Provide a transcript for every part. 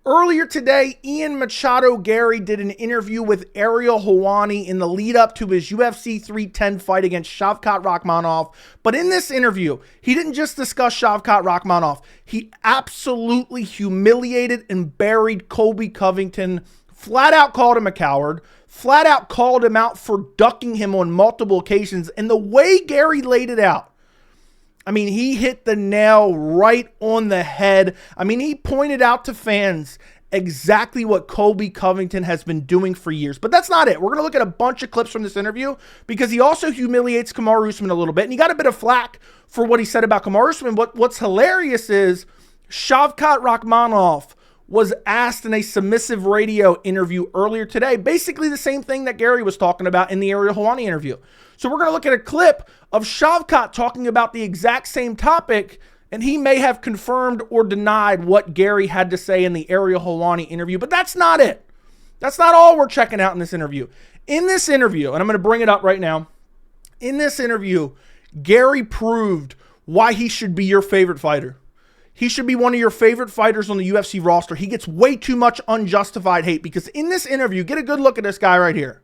Earlier today, Machado Garry did an interview with Ariel Helwani in the lead up to his UFC 310 fight against Shavkat Rakhmonov. But in this interview, he didn't just discuss Shavkat Rakhmonov. He absolutely humiliated and buried Colby Covington, flat out called him a coward, flat out called him out for ducking him on multiple occasions. And the way Garry laid it out, I mean, he hit the nail right on the head. I mean, he pointed out to fans exactly what Colby Covington has been doing for years. But that's not it. We're going to look at a bunch of clips from this interview because he also humiliates Kamaru Usman a little bit. And he got a bit of flack for what he said about Kamaru Usman. What's hilarious is Shavkat Rakhmonov was asked in a submissive radio interview earlier today, basically the same thing that Garry was talking about in the Ariel Helwani interview. So we're going to look at a clip of Shavkat talking about the exact same topic, and he may have confirmed or denied what Garry had to say in the Ariel Helwani interview, but that's not it. That's not all we're checking out in this interview. In this interview, and I'm going to bring it up right now, in this interview, Garry proved why he should be your favorite fighter. He should be one of your favorite fighters on the UFC roster. He gets way too much unjustified hate because in this interview, get a good look at this guy right here.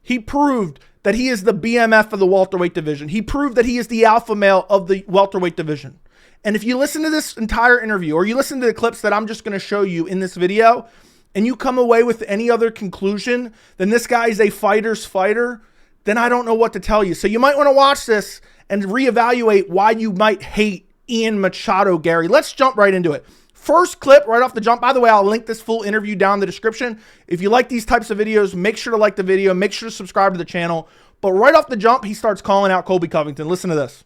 He proved that he is the BMF of the welterweight division. He proved that he is the alpha male of the welterweight division. And if you listen to this entire interview or you listen to the clips that I'm just going to show you in this video and you come away with any other conclusion than this guy is a fighter's fighter, then I don't know what to tell you. So you might want to watch this and reevaluate why you might hate Machado Garry. Let's jump right into it. First clip right off the jump. By the way, I'll link this full interview down in the description. If you like these types of videos, make sure to like the video. Make sure to subscribe to the channel. But right off the jump, he starts calling out Colby Covington. Listen to this.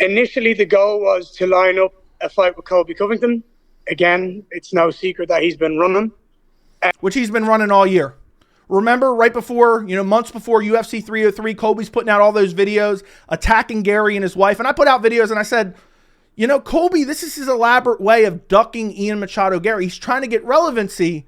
Initially, the goal was to line up a fight with Colby Covington. Again, it's no secret that he's been running. Which he's been running all year. Remember, right before, months before UFC 303, Colby's putting out all those videos attacking Garry and his wife. And I put out videos and I said, Colby, this is his elaborate way of ducking Machado Garry. He's trying to get relevancy,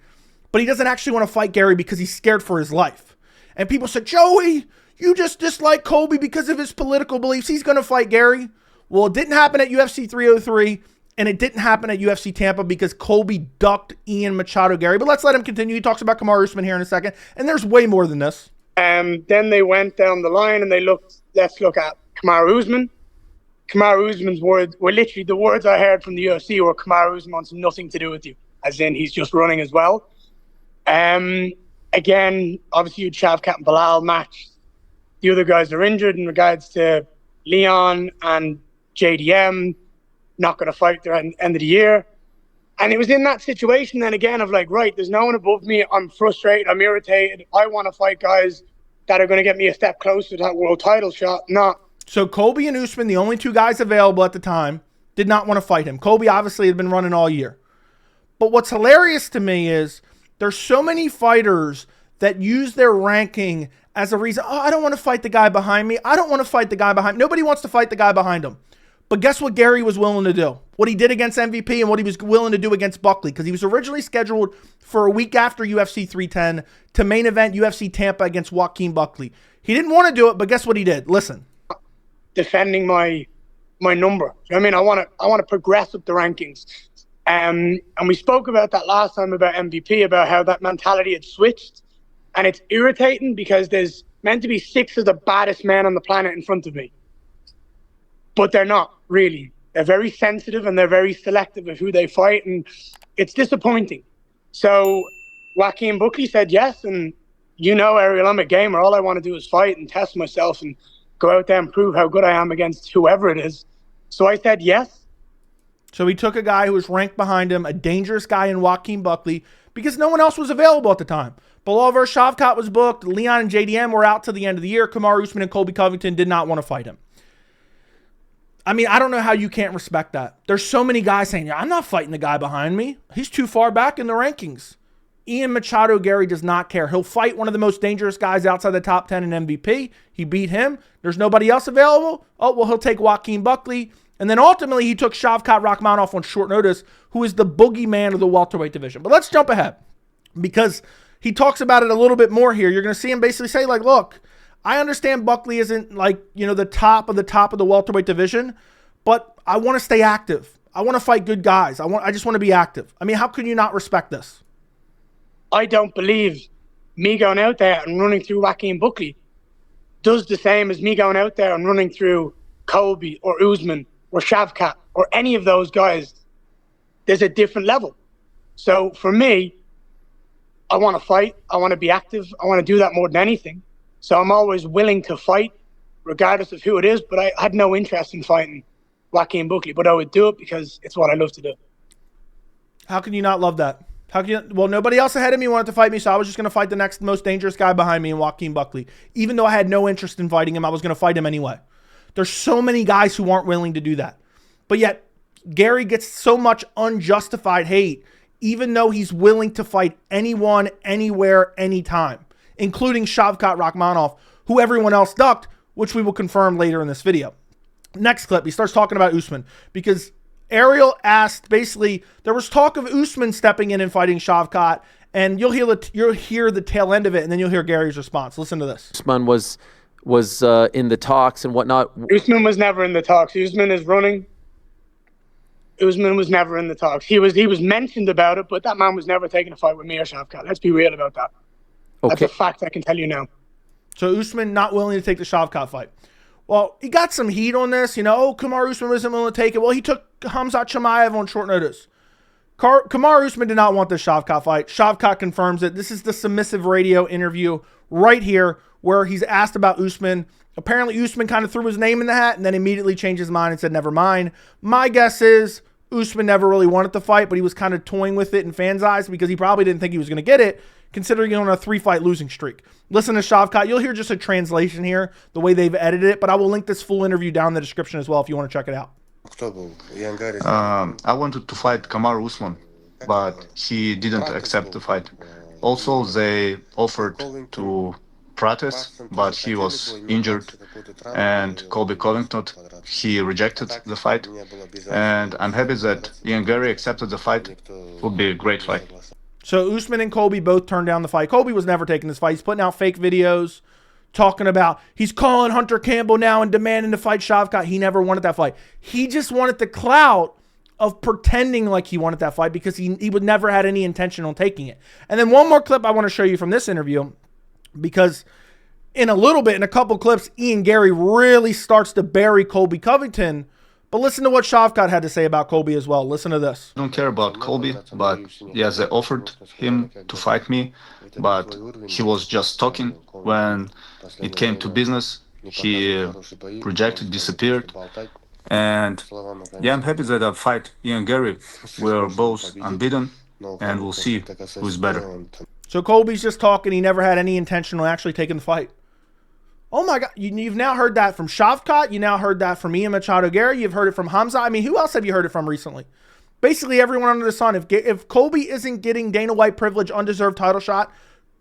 but he doesn't actually want to fight Garry because he's scared for his life. And people said, Joey, you just dislike Colby because of his political beliefs. He's going to fight Garry. Well, it didn't happen at UFC 303. And it didn't happen at UFC Tampa because Colby ducked Machado Garry. But let's let him continue. He talks about Kamaru Usman here in a second. And there's way more than this. Then they went down the line and let's look at Kamaru Usman. Kamaru Usman's words were literally the words I heard from the UFC were Kamaru Usman wants nothing to do with you. As in he's just running as well. Again, obviously you Shavkat and Bilal match. The other guys are injured in regards to Leon and JDM. Not going to fight the end of the year. And it was in that situation then again of like, right, there's no one above me. I'm frustrated. I'm irritated. I want to fight guys that are going to get me a step closer to that world title shot. Not. So Colby and Usman, the only two guys available at the time, did not want to fight him. Colby obviously had been running all year. But what's hilarious to me is there's so many fighters that use their ranking as a reason. Oh, I don't want to fight the guy behind me. I don't want to fight the guy behind me. Nobody wants to fight the guy behind him. But guess what Garry was willing to do? What he did against MVP and what he was willing to do against Buckley. Because he was originally scheduled for a week after UFC 310 to main event UFC Tampa against Joaquin Buckley. He didn't want to do it, but guess what he did? Listen. Defending my number. I mean, I want to progress up the rankings. And we spoke about that last time about MVP, about how that mentality had switched. And it's irritating because there's meant to be 6 of the baddest men on the planet in front of me. But they're not, really. They're very sensitive and they're very selective of who they fight, and it's disappointing. So Joaquin Buckley said yes, and Ariel, I'm a gamer. All I want to do is fight and test myself and go out there and prove how good I am against whoever it is. So I said yes. So he took a guy who was ranked behind him, a dangerous guy in Joaquin Buckley, because no one else was available at the time. Bilal versus Shavkat was booked. Leon and JDM were out to the end of the year. Kamaru Usman and Colby Covington did not want to fight him. I mean, I don't know how you can't respect that. There's so many guys saying, yeah, I'm not fighting the guy behind me. He's too far back in the rankings. Machado Garry does not care. He'll fight one of the most dangerous guys outside the top 10 in MVP. He beat him. There's nobody else available. Oh, well, he'll take Joaquin Buckley. And then ultimately, he took Shavkat Rakhmonov on short notice, who is the boogeyman of the welterweight division. But let's jump ahead because he talks about it a little bit more here. You're going to see him basically say, like, look, I understand Buckley isn't like, the top of the welterweight division, but I want to stay active. I want to fight good guys. I just want to be active. I mean, how can you not respect this? I don't believe me going out there and running through Joaquin Buckley does the same as me going out there and running through Colby or Usman or Shavkat or any of those guys. There's a different level. So for me, I want to fight. I want to be active. I want to do that more than anything. So I'm always willing to fight, regardless of who it is. But I had no interest in fighting Joaquin Buckley, but I would do it because it's what I love to do. How can you not love that? How can you? Well, nobody else ahead of me wanted to fight me, so I was just going to fight the next most dangerous guy behind me, in Joaquin Buckley. Even though I had no interest in fighting him, I was going to fight him anyway. There's so many guys who aren't willing to do that. But yet, Gary gets so much unjustified hate, even though he's willing to fight anyone, anywhere, anytime, including Shavkat Rakhmonov, who everyone else ducked, which we will confirm later in this video. Next clip, he starts talking about Usman because Ariel asked, basically, there was talk of Usman stepping in and fighting Shavkat, and you'll hear the tail end of it, and then you'll hear Gary's response. Listen to this. Usman was in the talks and whatnot. Usman was never in the talks. Usman is running. Usman was never in the talks. He was mentioned about it, but that man was never taking a fight with me or Shavkat. Let's be real about that. Okay. That's a fact I can tell you now. So Usman not willing to take the Shavkat fight. Well, he got some heat on this. You know, Kamaru Usman wasn't willing to take it. Well, he took Khamzat Chimaev on short notice. Kamaru Usman did not want the Shavkat fight. Shavkat confirms it. This is the submissive radio interview right here where he's asked about Usman. Apparently, Usman kind of threw his name in the hat and then immediately changed his mind and said, never mind. My guess is Usman never really wanted to fight, but he was kind of toying with it in fans' eyes because he probably didn't think he was going to get it, considering he's on a 3-fight losing streak. Listen to Shavkat. You'll hear just a translation here, the way they've edited it, but I will link this full interview down in the description as well if you want to check it out. I wanted to fight Kamaru Usman, but he didn't accept the fight. Also, they offered to protest, but he was injured, and Colby Covington, he rejected the fight, and I'm happy that Ian Gary accepted the fight. It would be a great fight. So Usman and Colby both turned down the fight. Colby was never taking this fight. He's putting out fake videos talking about he's calling Hunter Campbell now and demanding to fight Shavkat. He never wanted that fight. He just wanted the clout of pretending like he wanted that fight because he would never had any intention on taking it. And then one more clip I want to show you from this interview, because in a little bit, in a couple clips, Ian Gary really starts to bury Colby Covington. But listen to what Shavkat had to say about Colby as well. Listen to this. I don't care about Colby, but yeah, they offered him to fight me, but he was just talking. When it came to business, he rejected, disappeared. And yeah, I'm happy that I fight Ian Gary. We're both unbeaten, and we'll see who's better. So Colby's just talking. He never had any intention on actually taking the fight. Oh my God, you've now heard that from Shavkat. You now heard that from Ian Machado Garry. You've heard it from Hamza. I mean, who else have you heard it from recently? Basically everyone under the sun. If Colby isn't getting Dana White privilege, undeserved title shot,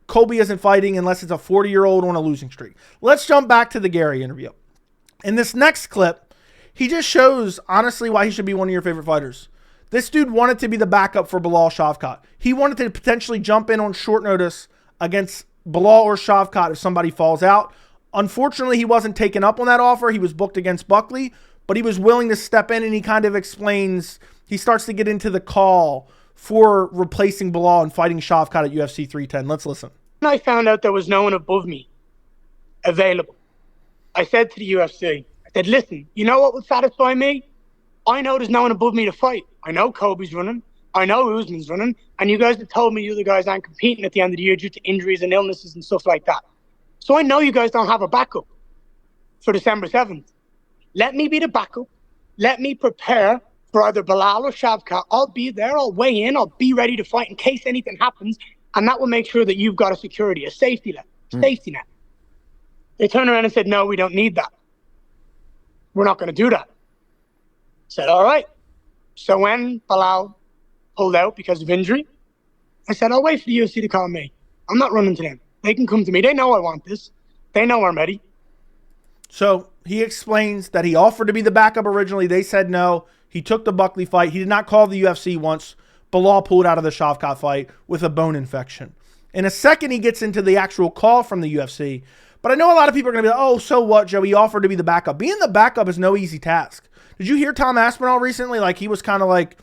Colby isn't fighting unless it's a 40-year-old on a losing streak. Let's jump back to the Gary interview. In this next clip, he just shows, honestly, why he should be one of your favorite fighters. This dude wanted to be the backup for Bilal Shavkat. He wanted to potentially jump in on short notice against Bilal or Shavkat if somebody falls out. Unfortunately, he wasn't taken up on that offer. He was booked against Buckley, but he was willing to step in, and he kind of explains, he starts to get into the call for replacing Bilal and fighting Shavkat at UFC 310. Let's listen. When I found out there was no one above me available, I said to the UFC, I said, listen, you know what would satisfy me? I know there's no one above me to fight. I know Colby's running. I know Usman's running. And you guys have told me you other guys aren't competing at the end of the year due to injuries and illnesses and stuff like that. So I know you guys don't have a backup for December 7th. Let me be the backup. Let me prepare for either Bilal or Shavkat. I'll be there. I'll weigh in. I'll be ready to fight in case anything happens. And that will make sure that you've got a security, a safety net. Safety net. They turned around and said, no, we don't need that. We're not going to do that. I said, all right. So when Bilal pulled out because of injury, I said, I'll wait for the UFC to call me. I'm not running to them. They can come to me. They know I want this. They know I'm ready. So he explains that he offered to be the backup originally. They said no. He took the Buckley fight. He did not call the UFC once. Bilal pulled out of the Shavkat fight with a bone infection. In a second, he gets into the actual call from the UFC. But I know a lot of people are going to be like, oh, so what, Joe? He offered to be the backup. Being the backup is no easy task. Did you hear Tom Aspinall recently? Like, he was kind of like,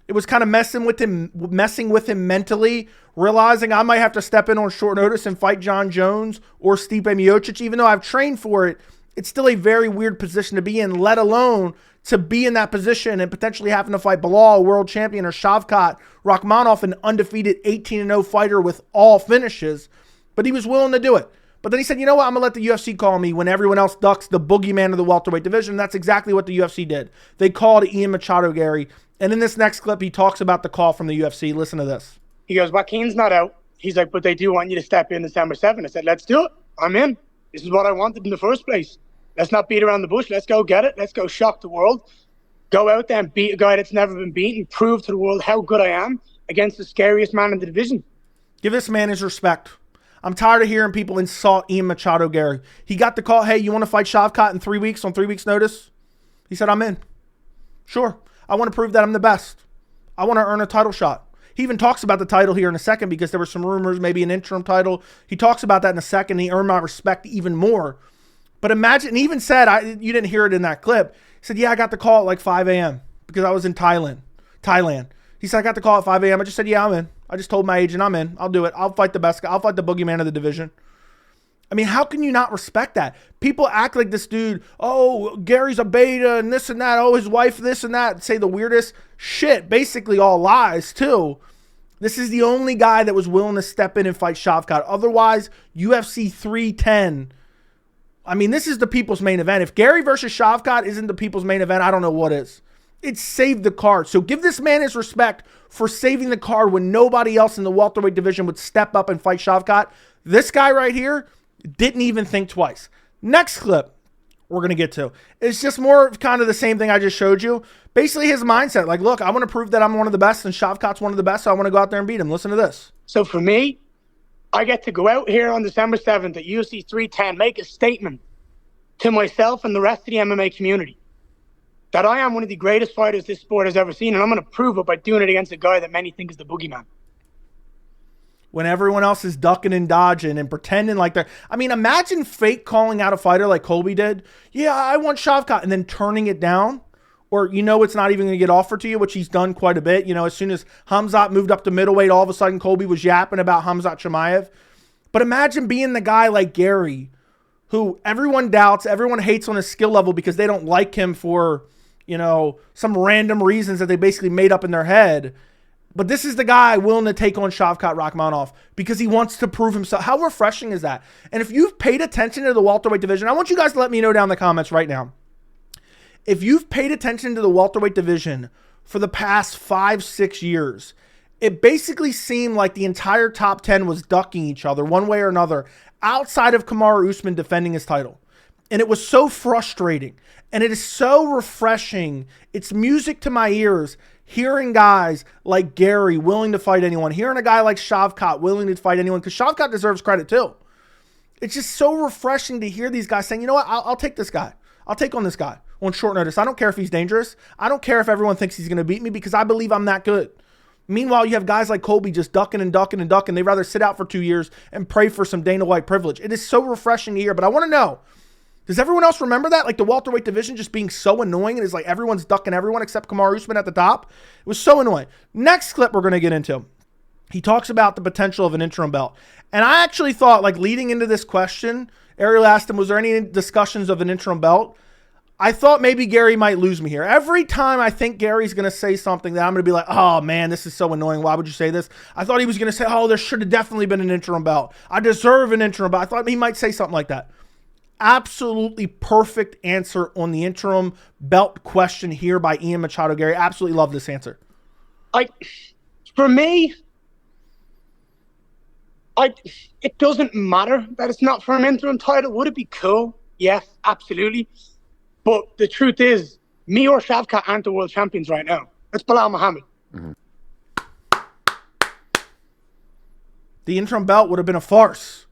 it was kind of messing with him mentally, realizing I might have to step in on short notice and fight John Jones or Stipe Miocic. Even though I've trained for it, it's still a very weird position to be in, let alone to be in that position and potentially having to fight Bilal, world champion, or Shavkat Rakhmonov, an undefeated 18-0 fighter with all finishes. But he was willing to do it. But then he said, you know what, I'm going to let the UFC call me when everyone else ducks the boogeyman of the welterweight division. And that's exactly what the UFC did. They called Ian Machado Garry. And in this next clip, he talks about the call from the UFC. Listen to this. He goes, Joaquin's not out. He's like, but they do want you to step in December 7th. I said, let's do it. I'm in. This is what I wanted in the first place. Let's not beat around the bush. Let's go get it. Let's go shock the world. Go out there and beat a guy that's never been beaten. Prove to the world how good I am against the scariest man in the division. Give this man his respect. I'm tired of hearing people insult Ian Machado Garry. He got the call, hey, you want to fight Shavkat in 3 weeks on 3 weeks' notice? He said, I'm in. Sure. I want to prove that I'm the best. I want to earn a title shot. He even talks about the title here in a second because there were some rumors, maybe an interim title. He talks about that in a second. He earned my respect even more. But imagine, he even said, you didn't hear it in that clip. He said, yeah, I got the call at like 5 a.m. because I was in Thailand. He said, I got the call at 5 a.m. I just said, yeah, I'm in. I just told my agent, I'm in. I'll do it. I'll fight the best guy. I'll fight the boogeyman of the division. I mean, how can you not respect that? People act like this dude, oh, Gary's a beta and this and that. Oh, his wife, this and that. Say the weirdest shit. Basically all lies, too. This is the only guy that was willing to step in and fight Shavkat. Otherwise, UFC 310. I mean, this is the people's main event. If Garry versus Shavkat isn't the people's main event, I don't know what is. It saved the card. So give this man his respect for saving the card when nobody else in the welterweight division would step up and fight Shavkat. This guy right here didn't even think twice. Next clip we're going to get to. It's just more of kind of the same thing I just showed you. Basically his mindset, like, look, I want to prove that I'm one of the best and Shavkat's one of the best, so I want to go out there and beat him. Listen to this. So for me, I get to go out here on December 7th at UFC 310, make a statement to myself and the rest of the MMA community that I am one of the greatest fighters this sport has ever seen, and I'm going to prove it by doing it against a guy that many think is the boogeyman. When everyone else is ducking and dodging and pretending like they're... I mean, imagine fake calling out a fighter like Colby did. Yeah, I want Shavkat, and then turning it down. Or, you know, it's not even going to get offered to you, which he's done quite a bit. You know, as soon as Khamzat moved up to middleweight, all of a sudden Colby was yapping about Khamzat Chimaev. But imagine being the guy like Garry, who everyone doubts, everyone hates on his skill level because they don't like him for, you know, some random reasons that they basically made up in their head. But this is the guy willing to take on Shavkat Rakhmonov because he wants to prove himself. How refreshing is that? And if you've paid attention to the welterweight division, I want you guys to let me know down in the comments right now. If you've paid attention to the welterweight division for the past 5-6 years, it basically seemed like the entire top 10 was ducking each other one way or another outside of Kamaru Usman defending his title. And it was so frustrating. And it is so refreshing. It's music to my ears hearing guys like Garry willing to fight anyone, hearing a guy like Shavkat willing to fight anyone, because Shavkat deserves credit too. It's just so refreshing to hear these guys saying, you know what, I'll take this guy. I'll take on this guy on short notice. I don't care if he's dangerous. I don't care if everyone thinks he's going to beat me because I believe I'm that good. Meanwhile, you have guys like Colby just ducking and ducking and ducking. They'd rather sit out for 2 years and pray for some Dana White privilege. It is so refreshing to hear, but I want to know, does everyone else remember that? Like the welterweight division just being so annoying. And it's like everyone's ducking everyone except Kamaru Usman at the top. It was so annoying. Next clip we're going to get into. He talks about the potential of an interim belt. And I actually thought, like, leading into this question, Ariel asked him, was there any discussions of an interim belt? I thought maybe Garry might lose me here. Every time I think Gary's going to say something that I'm going to be like, oh, man, this is so annoying. Why would you say this? I thought he was going to say, oh, there should have definitely been an interim belt. I deserve an interim belt. I thought he might say something like that. Absolutely perfect answer on the interim belt question here by Ian Machado Garry. Absolutely love this answer. For me, it doesn't matter that it's not for an interim title. Would it be cool? Yes, absolutely. But the truth is, me or Shavkat aren't the world champions right now. It's Bilal Muhammad. Mm-hmm. The interim belt would have been a farce.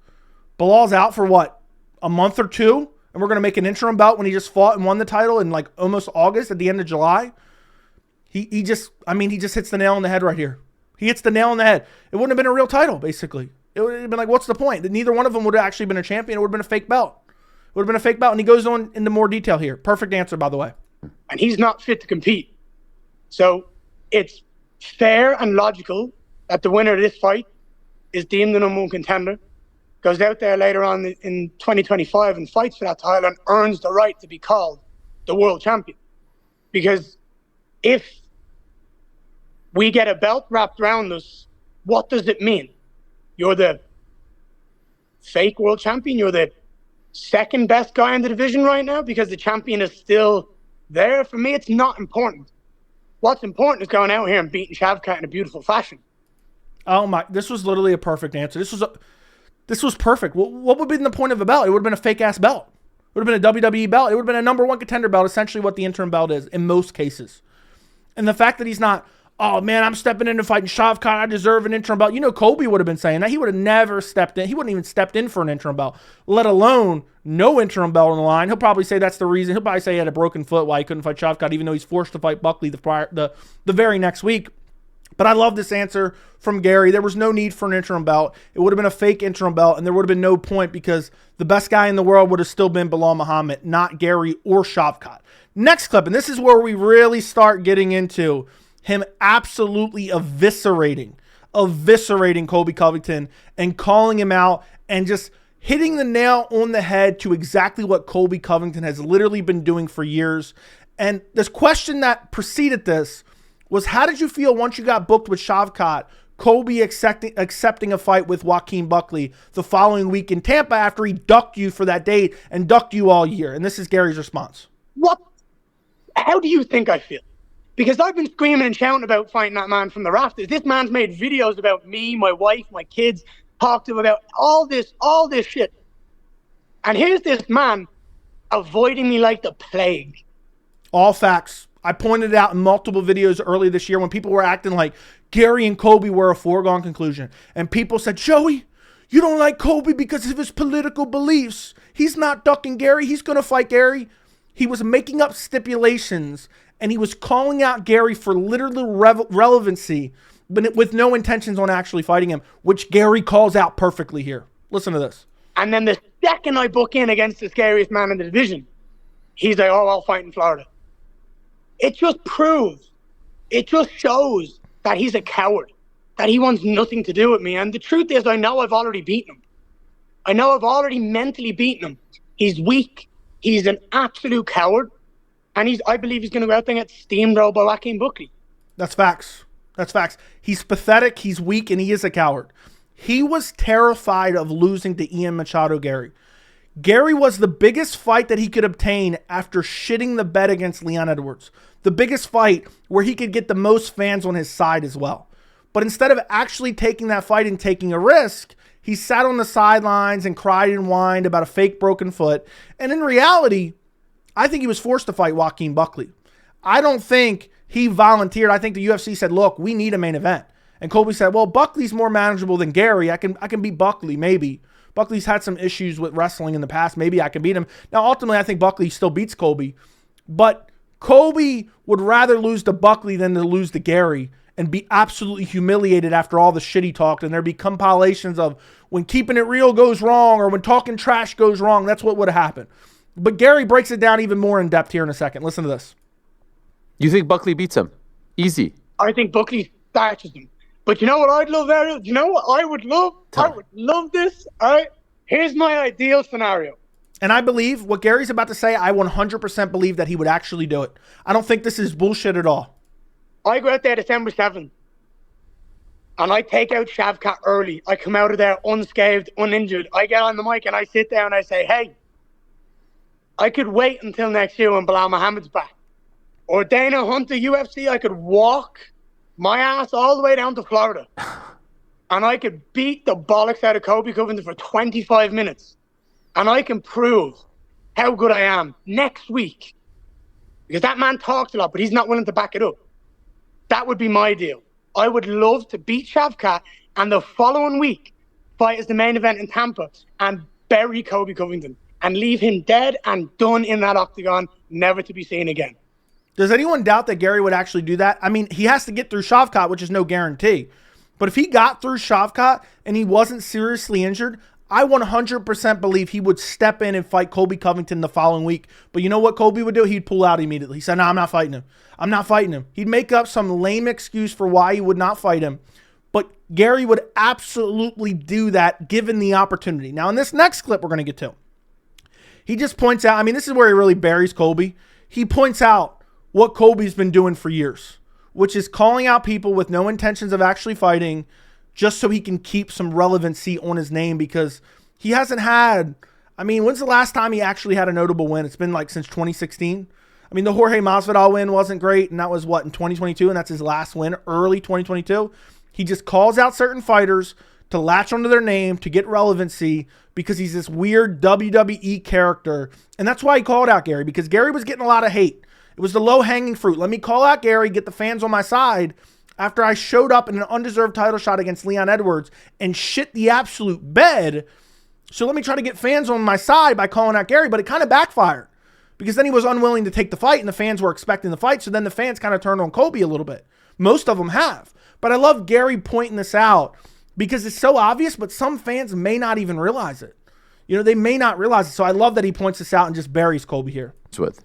Bilal's out for what? A month or two, and we're going to make an interim bout when he just fought and won the title in like almost August at the end of July. He just hits the nail on the head right here. He hits the nail on the head. It wouldn't have been a real title, basically. It would have been like, what's the point? That neither one of them would have actually been a champion. It would have been a fake belt. It would have been a fake belt. And he goes on into more detail here. Perfect answer, by the way. And he's not fit to compete. So it's fair and logical that the winner of this fight is deemed the #1 contender, goes out there later on in 2025 and fights for that title and earns the right to be called the world champion. Because if we get a belt wrapped around us, what does it mean? You're the fake world champion. You're the second best guy in the division right now because the champion is still there. For me, it's not important. What's important is going out here and beating Shavkat in a beautiful fashion. Oh my! This was literally a perfect answer. This was perfect. What would have been the point of a belt? It would have been a fake ass belt. It would have been a WWE belt. It would have been a #1 contender belt. Essentially, what the interim belt is in most cases. And the fact that he's not, oh man, I'm stepping in and fighting Shavkat, I deserve an interim belt. You know, Colby would have been saying that. He would have never stepped in. He wouldn't even stepped in for an interim belt, let alone no interim belt on the line. He'll probably say that's the reason. He'll probably say he had a broken foot why he couldn't fight Shavkat, even though he's forced to fight Buckley the very next week. But I love this answer from Gary. There was no need for an interim belt. It would have been a fake interim belt, and there would have been no point because the best guy in the world would have still been Bilal Muhammad, not Gary or Shavkat. Next clip, and this is where we really start getting into him absolutely eviscerating Colby Covington and calling him out and just hitting the nail on the head to exactly what Colby Covington has literally been doing for years. And this question that preceded this was, how did you feel once you got booked with Shavkat, Colby accepting a fight with Joaquin Buckley the following week in Tampa after he ducked you for that date and ducked you all year? And this is Gary's response. What? How do you think I feel? Because I've been screaming and shouting about fighting that man from the rafters. This man's made videos about me, my wife, my kids, talked to him about all this shit. And here's this man avoiding me like the plague. All facts. I pointed it out in multiple videos early this year when people were acting like Gary and Colby were a foregone conclusion. And people said, Joey, you don't like Colby because of his political beliefs. He's not ducking Gary. He's going to fight Gary. He was making up stipulations and he was calling out Gary for literal relevancy, but with no intentions on actually fighting him, which Gary calls out perfectly here. Listen to this. And then the second I book in against the scariest man in the division, he's like, oh, I'll fight in Florida. It just proves, it just shows that he's a coward, that he wants nothing to do with me. And the truth is, I know I've already beaten him. I know I've already mentally beaten him. He's weak. He's an absolute coward. And I believe he's going to go out there and get steamrolled by Joaquin Buckley. That's facts. That's facts. He's pathetic, he's weak, and he is a coward. He was terrified of losing to Ian Machado Garry. Gary was the biggest fight that he could obtain after shitting the bed against Leon Edwards. The biggest fight where he could get the most fans on his side as well. But instead of actually taking that fight and taking a risk, he sat on the sidelines and cried and whined about a fake broken foot. And in reality, I think he was forced to fight Joaquin Buckley. I don't think he volunteered. I think the UFC said, look, we need a main event. And Colby said, well, Buckley's more manageable than Gary. I can beat Buckley, maybe. Buckley's had some issues with wrestling in the past. Maybe I can beat him. Now, ultimately, I think Buckley still beats Colby. But Colby would rather lose to Buckley than to lose to Gary and be absolutely humiliated after all the shit he talked. And there'd be compilations of when keeping it real goes wrong or when talking trash goes wrong. That's what would have happened. But Gary breaks it down even more in depth here in a second. Listen to this. You think Buckley beats him? Easy. I think Buckley starches him. But you know what I'd love, Ariel? You know what I would love? I would love this. All right. Here's my ideal scenario. And I believe what Gary's about to say, I 100% believe that he would actually do it. I don't think this is bullshit at all. I go out there December 7th and I take out Shavkat early. I come out of there unscathed, uninjured. I get on the mic and I sit there and I say, hey, I could wait until next year when Bilal Muhammad's back. Or Dana Hunter UFC, I could walk my ass all the way down to Florida. And I could beat the bollocks out of Colby Covington for 25 minutes. And I can prove how good I am next week. Because that man talks a lot, but he's not willing to back it up. That would be my deal. I would love to beat Shavkat and the following week fight as the main event in Tampa and bury Colby Covington and leave him dead and done in that octagon, never to be seen again. Does anyone doubt that Gary would actually do that? I mean, he has to get through Shavkat, which is no guarantee. But if he got through Shavkat and he wasn't seriously injured, I 100% believe he would step in and fight Colby Covington the following week. But you know what Colby would do? He'd pull out immediately. He said, no, I'm not fighting him. I'm not fighting him. He'd make up some lame excuse for why he would not fight him. But Gary would absolutely do that given the opportunity. Now, in this next clip we're going to get to, he just points out, I mean, this is where he really buries Colby. He points out what Colby's been doing for years, which is calling out people with no intentions of actually fighting just so he can keep some relevancy on his name, because he hasn't had, I mean, when's the last time he actually had a notable win? It's been like since 2016. I mean, the Jorge Masvidal win wasn't great, and that was what, in 2022, and that's his last win, early 2022. He just calls out certain fighters to latch onto their name, to get relevancy, because he's this weird WWE character. And that's why he called out Gary, because Gary was getting a lot of hate. It was the low-hanging fruit. Let me call out Gary, get the fans on my side, after I showed up in an undeserved title shot against Leon Edwards and shit the absolute bed. So let me try to get fans on my side by calling out Gary, but it kind of backfired, because then he was unwilling to take the fight and the fans were expecting the fight. So then the fans kind of turned on Colby a little bit. Most of them have. But I love Gary pointing this out because it's so obvious, but some fans may not even realize it. You know, they may not realize it. So I love that he points this out and just buries Colby here. With.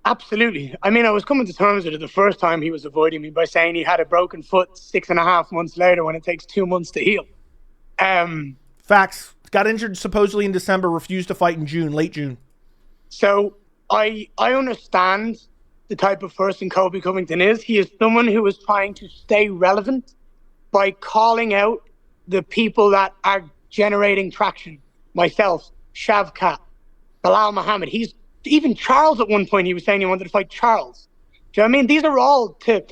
Absolutely. I mean, I was coming to terms with it the first time he was avoiding me by saying he had a broken foot 6.5 months later when it takes 2 months to heal. Facts. Got injured supposedly in December, refused to fight in June, late June. So I understand the type of person Colby Covington is. He is someone who is trying to stay relevant by calling out the people that are generating traction. Myself, Shavkat, Bilal Muhammad. Even Charles at one point, he was saying he wanted to fight Charles. Do you know what I mean? These are all to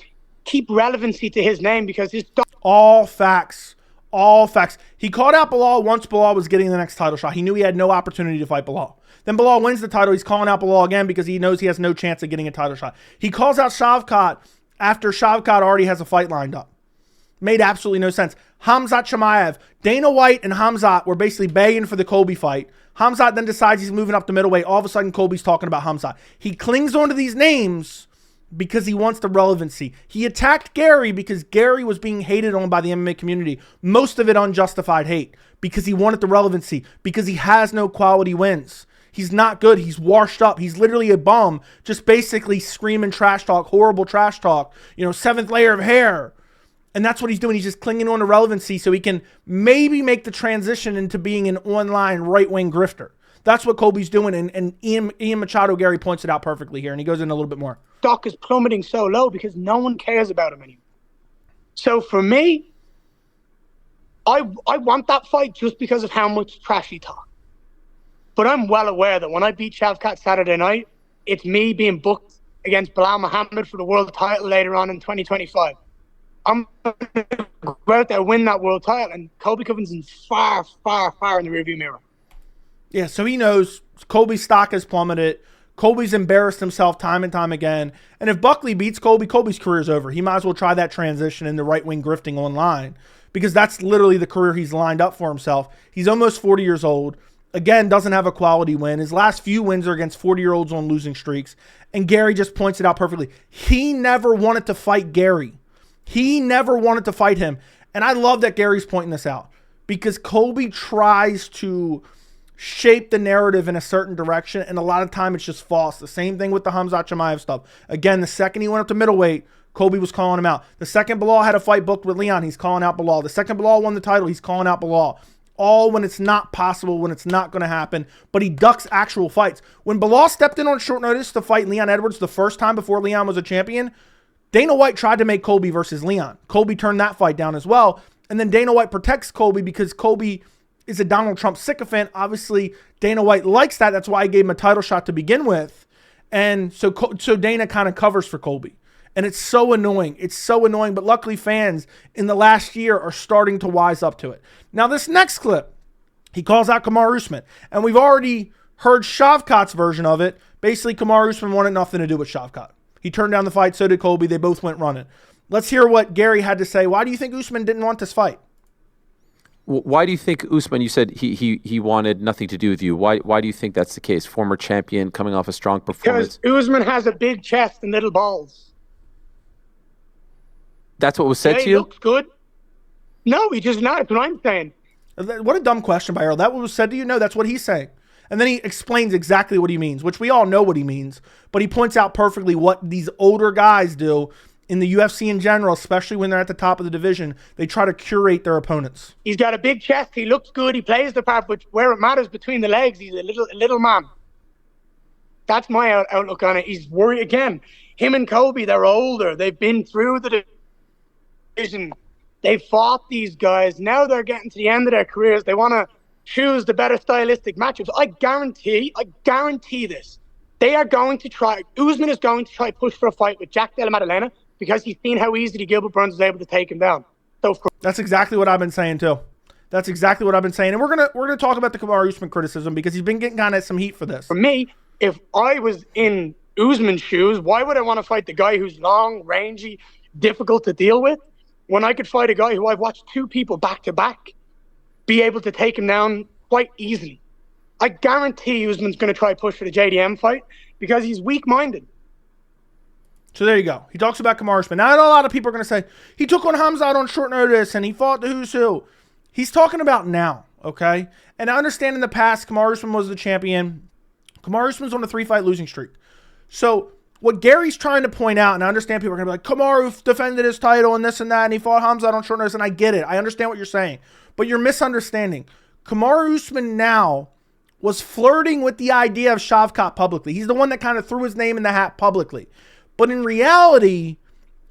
keep relevancy to his name, because his... All facts. All facts. He called out Bilal once Bilal was getting the next title shot. He knew he had no opportunity to fight Bilal. Then Bilal wins the title. He's calling out Bilal again because he knows he has no chance of getting a title shot. He calls out Shavkat after Shavkat already has a fight lined up. Made absolutely no sense. Khamzat Chimaev. Dana White and Khamzat were basically begging for the Colby fight. Khamzat then decides he's moving up to middleweight. All of a sudden, Colby's talking about Khamzat. He clings onto these names because he wants the relevancy. He attacked Gary because Gary was being hated on by the MMA community. Most of it unjustified hate, because he wanted the relevancy, because he has no quality wins. He's not good. He's washed up. He's literally a bum, just basically screaming trash talk, horrible trash talk, you know, 7th layer of hair. And that's what he's doing. He's just clinging on to relevancy so he can maybe make the transition into being an online right-wing grifter. That's what Colby's doing, and Ian Machado Garry points it out perfectly here, and he goes in a little bit more. Stock is plummeting so low because no one cares about him anymore. So for me, I want that fight just because of how much trash he talks. But I'm well aware that when I beat Shavkat Saturday night, it's me being booked against Bilal Muhammad for the world title later on in 2025. I'm going to go out there, win that world title, and Colby Covington's far, far, far in the rearview mirror. Yeah, so he knows Colby's stock has plummeted. Colby's embarrassed himself time and time again. And if Buckley beats Colby, Colby's career is over. He might as well try that transition into right-wing grifting online, because that's literally the career he's lined up for himself. He's almost 40 years old. Again, doesn't have a quality win. His last few wins are against 40-year-olds on losing streaks. And Gary just points it out perfectly. He never wanted to fight Gary. He never wanted to fight him. And I love that Gary's pointing this out, because Colby tries to shape the narrative in a certain direction, and a lot of time it's just false. The same thing with the Khamzat Chimaev stuff. Again, the second he went up to middleweight, Colby was calling him out. The second Bilal had a fight booked with Leon, he's calling out Bilal. The second Bilal won the title, he's calling out Bilal. All when it's not possible, when it's not going to happen, but he ducks actual fights. When Bilal stepped in on short notice to fight Leon Edwards the first time before Leon was a champion, Dana White tried to make Colby versus Leon. Colby turned that fight down as well. And then Dana White protects Colby because Colby is a Donald Trump sycophant. Obviously, Dana White likes that. That's why I gave him a title shot to begin with. And so Dana kind of covers for Colby. And it's so annoying. It's so annoying. But luckily, fans in the last year are starting to wise up to it. Now, this next clip, he calls out Kamaru Usman. And we've already heard Shavkat's version of it. Basically, Kamaru Usman wanted nothing to do with Shavkat. He turned down the fight, so did Colby. They both went running. Let's hear what Gary had to say. Why do you think Usman didn't want this fight? Why do you think Usman, you said he wanted nothing to do with you. Why do you think that's the case? Former champion, coming off a strong performance. Because Usman has a big chest and little balls. That's what was said to He you? looks good. No, he just not. That's what I'm saying. What a dumb question by Earl. That was said to you? No, that's what he's saying. And then he explains exactly what he means, which we all know what he means. But he points out perfectly what these older guys do in the UFC in general, especially when they're at the top of the division. They try to curate their opponents. He's got a big chest. He looks good. He plays the part, but where it matters between the legs, he's a little man. That's my outlook on it. He's worried again. Him and Colby, they're older. They've been through the division. They fought these guys. Now they're getting to the end of their careers. They want to choose the better stylistic matchups. I guarantee this. They are going to try. Usman is going to try push for a fight with Jack Della Maddalena because he's seen how easily Gilbert Burns was able to take him down. So that's exactly what I've been saying too. That's exactly what I've been saying. And we're gonna talk about the Kamaru Usman criticism because he's been getting kind of some heat for this. For me, if I was in Usman's shoes, why would I want to fight the guy who's long, rangy, difficult to deal with, when I could fight a guy who I've watched two people back to back be able to take him down quite easily? I guarantee Usman's going to try push for the JDM fight because he's weak-minded. So there you go. He talks about Kamaru Usman. Now, I know a lot of people are going to say, he took on Hamzat on short notice and he fought the who's who. He's talking about now, okay? And I understand in the past, Kamaru Usman was the champion. Kamaru Usman's on a 3-fight losing streak. So what Gary's trying to point out, and I understand people are going to be like, Kamaru defended his title and this and that, and he fought Hamzat on short notice, and I get it. I understand what you're saying. But you're misunderstanding. Kamaru Usman now was flirting with the idea of Shavkat publicly. He's the one that kind of threw his name in the hat publicly. But in reality,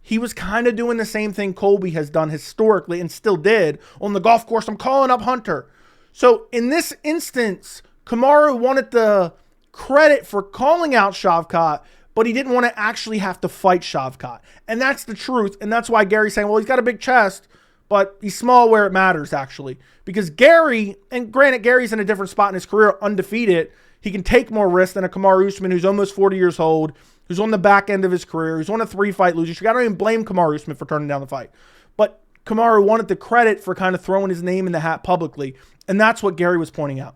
he was kind of doing the same thing Colby has done historically and still did on the golf course. I'm calling up Hunter. So in this instance, Kamaru wanted the credit for calling out Shavkat, but he didn't want to actually have to fight Shavkat. And that's the truth. And that's why Gary's saying, well, he's got a big chest, but he's small where it matters, actually. Because Gary, and granted, Gary's in a different spot in his career, undefeated. He can take more risks than a Kamaru Usman who's almost 40 years old, who's on the back end of his career, who's on a 3-fight losing streak. I don't even blame Kamaru Usman for turning down the fight. But Kamaru wanted the credit for kind of throwing his name in the hat publicly. And that's what Gary was pointing out.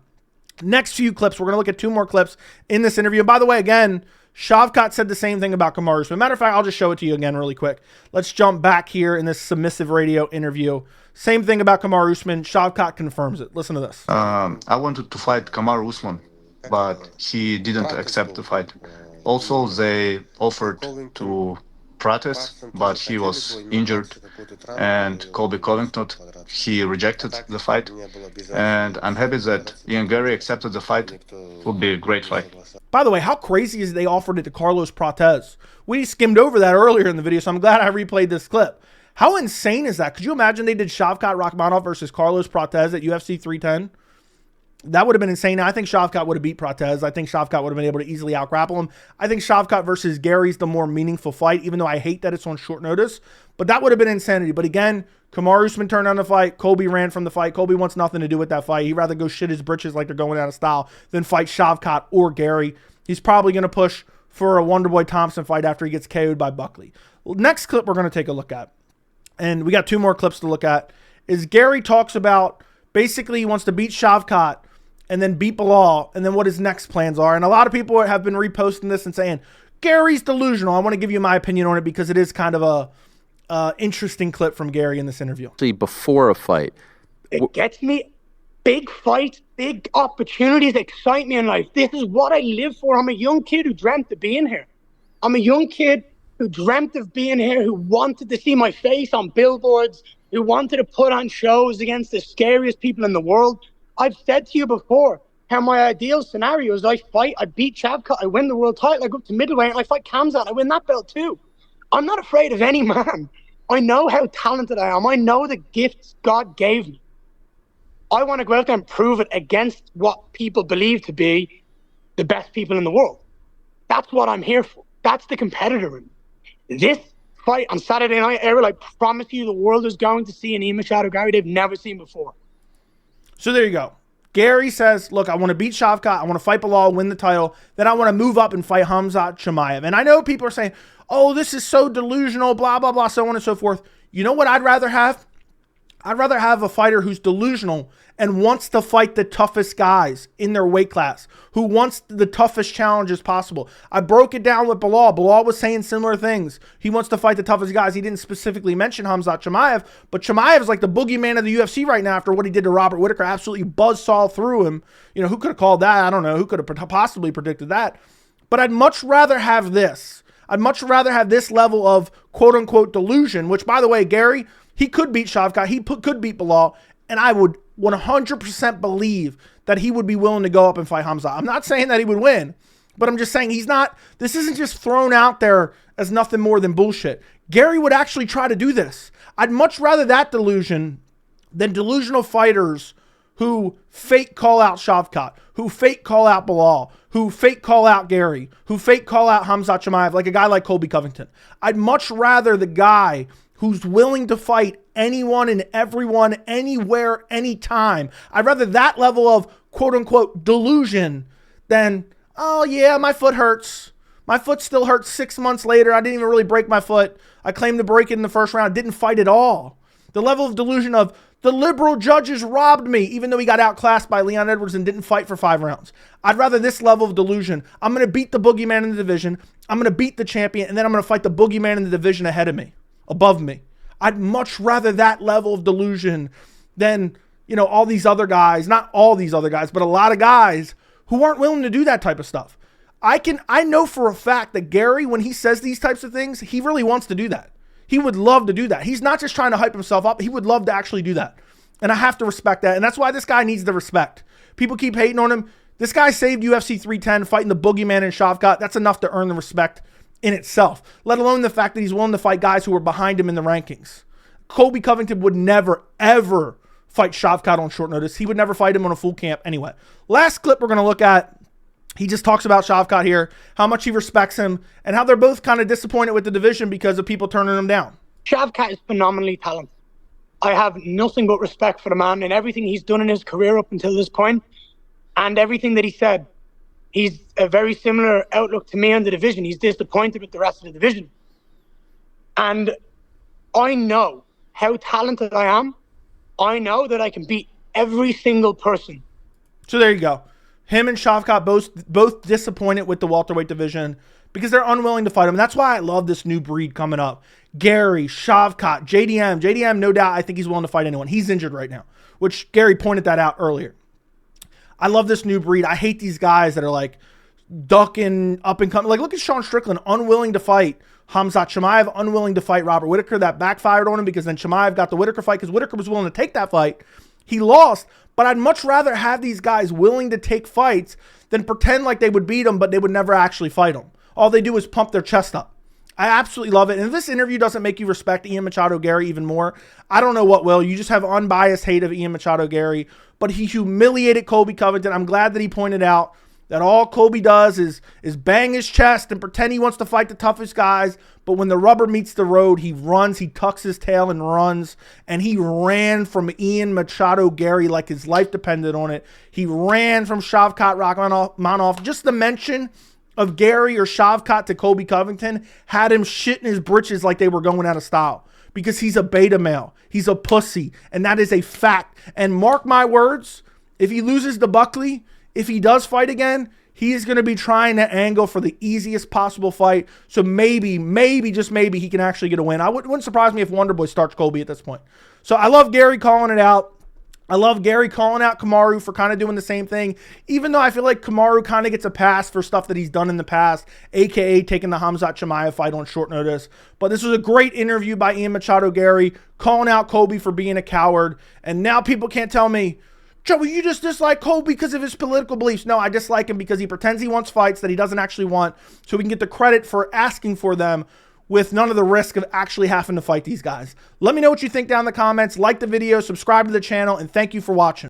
Next few clips, we're going to look at 2 more clips in this interview. And by the way, again, Shavkat said the same thing about Kamaru Usman. Matter of fact, I'll just show it to you again really quick. Let's jump back here in this submissive radio interview. Same thing about Kamaru Usman. Shavkat confirms it. Listen to this. I wanted to fight Kamaru Usman, but he didn't accept the fight. Also, they offered to protest, but he was injured. And Colby Covington, he rejected the fight. And I'm happy that Ian Gary accepted the fight. It would be a great fight. By the way, how crazy is it they offered it to Carlos Prates? We skimmed over that earlier in the video, so I'm glad I replayed this clip. How insane is that? Could you imagine they did Shavkat Rakhmonov versus Carlos Prates at UFC 310? That would have been insane. Now, I think Shavkat would have beat Prates. I think Shavkat would have been able to easily out-grapple him. I think Shavkat versus Gary's the more meaningful fight, even though I hate that it's on short notice. But that would have been insanity. But again, Kamaru Usman turned down the fight. Colby ran from the fight. Colby wants nothing to do with that fight. He'd rather go shit his britches like they're going out of style than fight Shavkat or Gary. He's probably going to push for a Wonderboy Thompson fight after he gets KO'd by Buckley. Next clip we're going to take a look at, and we got 2 more clips to look at, is Gary talks about basically he wants to beat Shavkat and then beat Bilal, and then what his next plans are. And a lot of people have been reposting this and saying, Gary's delusional. I want to give you my opinion on it because it is kind of a interesting clip from Gary in this interview. Before a fight. It gets me. Big fights, big opportunities excite me in life. This is what I live for. I'm a young kid who dreamt of being here. I'm a young kid who dreamt of being here, who wanted to see my face on billboards, who wanted to put on shows against the scariest people in the world. I've said to you before how my ideal scenario is I fight, I beat Shavkat, I win the world title, I go up to middleweight, and I fight Khamzat, I win that belt too. I'm not afraid of any man. I know how talented I am. I know the gifts God gave me. I want to go out there and prove it against what people believe to be the best people in the world. That's what I'm here for. That's the competitor in me. This fight on Saturday night, Ariel, I promise you the world is going to see an Ian Machado Garry they've never seen before. So there you go. Gary says, look, I want to beat Shavkat. I want to fight Bilal, win the title. Then I want to move up and fight Khamzat Chimaev. And I know people are saying, oh, this is so delusional, blah, blah, blah, so on and so forth. You know what I'd rather have? I'd rather have a fighter who's delusional and wants to fight the toughest guys in their weight class, who wants the toughest challenges possible. I broke it down with Bilal. Bilal was saying similar things. He wants to fight the toughest guys. He didn't specifically mention Khamzat Chimaev, but Chimaev is like the boogeyman of the UFC right now after what he did to Robert Whittaker. Absolutely buzzsaw through him. You know, who could have called that? I don't know. Who could have possibly predicted that? But I'd much rather have this. I'd much rather have this level of quote-unquote delusion, which, by the way, Gary, he could beat Shavkat. He could beat Bilal, and I would 100% believe that he would be willing to go up and fight Khamzat. I'm not saying that he would win, but I'm just saying he's not. This isn't just thrown out there as nothing more than bullshit. Gary would actually try to do this. I'd much rather that delusion than delusional fighters who fake call out Shavkat, who fake call out Bilal, who fake call out Gary, who fake call out Khamzat Chimaev, like a guy like Colby Covington. I'd much rather the guy who's willing to fight anyone and everyone, anywhere, anytime. I'd rather that level of quote-unquote delusion than, oh yeah, my foot hurts. My foot still hurts 6 months later. I didn't even really break my foot. I claimed to break it in the first round. Didn't fight at all. The level of delusion of the liberal judges robbed me, even though he got outclassed by Leon Edwards and didn't fight for 5 rounds. I'd rather this level of delusion. I'm going to beat the boogeyman in the division. I'm going to beat the champion, and then I'm going to fight the boogeyman in the division ahead of me, above me. I'd much rather that level of delusion than, you know, all these other guys, not all these other guys, but a lot of guys who aren't willing to do that type of stuff. I know for a fact that Gary, when he says these types of things, he really wants to do that. He would love to do that. He's not just trying to hype himself up. He would love to actually do that. And I have to respect that. And that's why this guy needs the respect. People keep hating on him. This guy saved UFC 310 fighting the boogeyman in Shavkat. That's enough to earn the respect in itself, let alone the fact that he's willing to fight guys who are behind him in the rankings. Colby Covington would never, ever fight Shavkat on short notice. He would never fight him on a full camp anyway. Last clip we're going to look at, he just talks about Shavkat here, how much he respects him, and how they're both kind of disappointed with the division because of people turning him down. Shavkat is phenomenally talented. I have nothing but respect for the man and everything he's done in his career up until this point, and everything that he said. He's a very similar outlook to me on the division. He's disappointed with the rest of the division. And I know how talented I am. I know that I can beat every single person. So there you go. Him and Shavkat both disappointed with the welterweight division because they're unwilling to fight him. And that's why I love this new breed coming up. Gary, Shavkat, JDM. JDM, no doubt, I think he's willing to fight anyone. He's injured right now, which Gary pointed that out earlier. I love this new breed. I hate these guys that are like ducking up and coming. Like, look at Sean Strickland, unwilling to fight Khamzat Chimaev, unwilling to fight Robert Whittaker. That backfired on him because then Chimaev got the Whittaker fight because Whittaker was willing to take that fight. He lost, but I'd much rather have these guys willing to take fights than pretend like they would beat him, but they would never actually fight him. All they do is pump their chest up. I absolutely love it. And if this interview doesn't make you respect Ian Machado Garry even more, I don't know what will. You just have unbiased hate of Ian Machado Garry. But he humiliated Colby Covington. I'm glad that he pointed out that all Colby does is bang his chest and pretend he wants to fight the toughest guys. But when the rubber meets the road, he runs, he tucks his tail and runs. And he ran from Ian Machado Garry like his life depended on it. He ran from Shavkat Rakhmonov. Just the mention of Gary or Shavkat to Colby Covington had him shitting his britches like they were going out of style. Because he's a beta male. He's a pussy. And that is a fact. And mark my words, if he loses to Buckley, if he does fight again, he is going to be trying to angle for the easiest possible fight. So maybe, just maybe, he can actually get a win. Wouldn't surprise me if Wonderboy starts Colby at this point. So I love Gary calling it out. I love Gary calling out Kamaru for kind of doing the same thing, even though I feel like Kamaru kind of gets a pass for stuff that he's done in the past, a.k.a. taking the Khamzat Chimaev fight on short notice. But this was a great interview by Ian Machado Garry, calling out Colby for being a coward. And now people can't tell me, Joey, you just dislike Colby because of his political beliefs. No, I dislike him because he pretends he wants fights that he doesn't actually want, so we can get the credit for asking for them with none of the risk of actually having to fight these guys. Let me know what you think down in the comments. Like the video, subscribe to the channel, and thank you for watching.